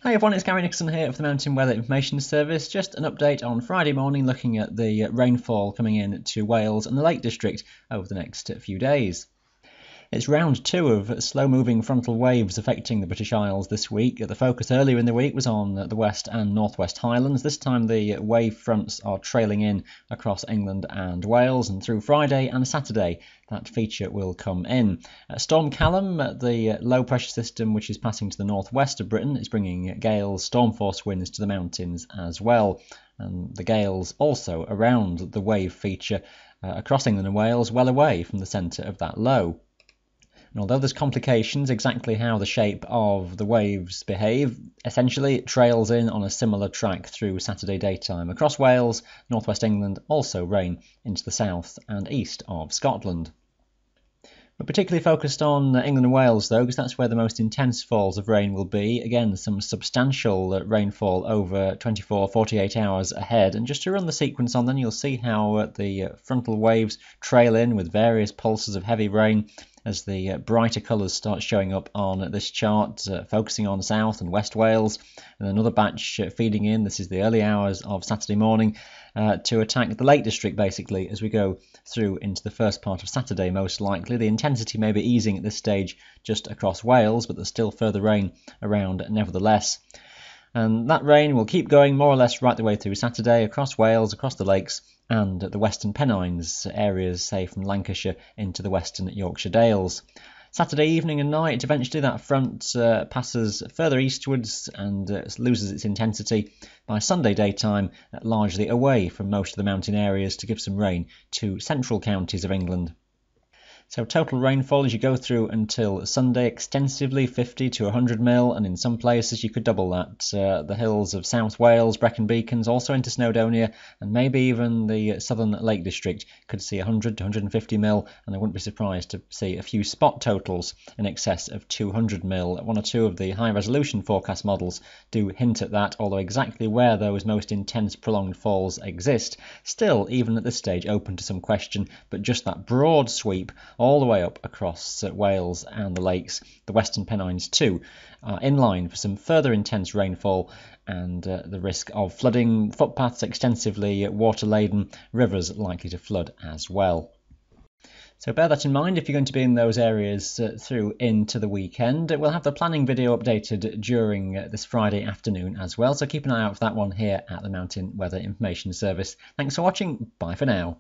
Hi everyone, it's Gary Nicholson here for the Mountain Weather Information Service. Just an update on Friday morning looking at the rainfall coming in to Wales and the Lake District over the next few days. It's round two of slow-moving frontal waves affecting the British Isles this week. The focus earlier in the week was on the West and Northwest Highlands. This time the wave fronts are trailing in across England and Wales, and through Friday and Saturday that feature will come in. Storm Callum, the low-pressure system which is passing to the northwest of Britain, is bringing gales, storm-force winds to the mountains as well. And the gales also around the wave feature across England and Wales, well away from the centre of that low. And although there's complications exactly how the shape of the waves behave, essentially it trails in on a similar track through Saturday daytime. Across Wales, northwest England, also rain into the south and east of Scotland. We're particularly focused on England and Wales though, because that's where the most intense falls of rain will be. Again, some substantial rainfall over 24-48 hours ahead. And just to run the sequence on, then you'll see how the frontal waves trail in with various pulses of heavy rain as the brighter colours start showing up on this chart, focusing on South and West Wales, and another batch feeding in. This is the early hours of Saturday morning to attack the Lake District basically as we go through into the first part of Saturday most likely. The intensity may be easing at this stage just across Wales, but there's still further rain around nevertheless. And that rain will keep going more or less right the way through Saturday across Wales, across the lakes and the Western Pennines areas, say from Lancashire into the Western Yorkshire Dales. Saturday evening and night, eventually that front passes further eastwards and loses its intensity by Sunday daytime, largely away from most of the mountain areas to give some rain to central counties of England. So total rainfall as you go through until Sunday, extensively 50 to 100 mil, and in some places you could double that. The hills of South Wales, Brecon Beacons, also into Snowdonia, and maybe even the southern Lake District could see 100 to 150 mil, and I wouldn't be surprised to see a few spot totals in excess of 200 mil. One or two of the high-resolution forecast models do hint at that, although exactly where those most intense prolonged falls exist, still, even at this stage, open to some question, but just that broad sweep all the way up across Wales and the lakes, the Western Pennines too, are in line for some further intense rainfall and the risk of flooding, footpaths extensively water-laden, rivers likely to flood as well. So bear that in mind if you're going to be in those areas through into the weekend. We'll have the planning video updated during this Friday afternoon as well, so keep an eye out for that one here at the Mountain Weather Information Service. Thanks for watching, bye for now.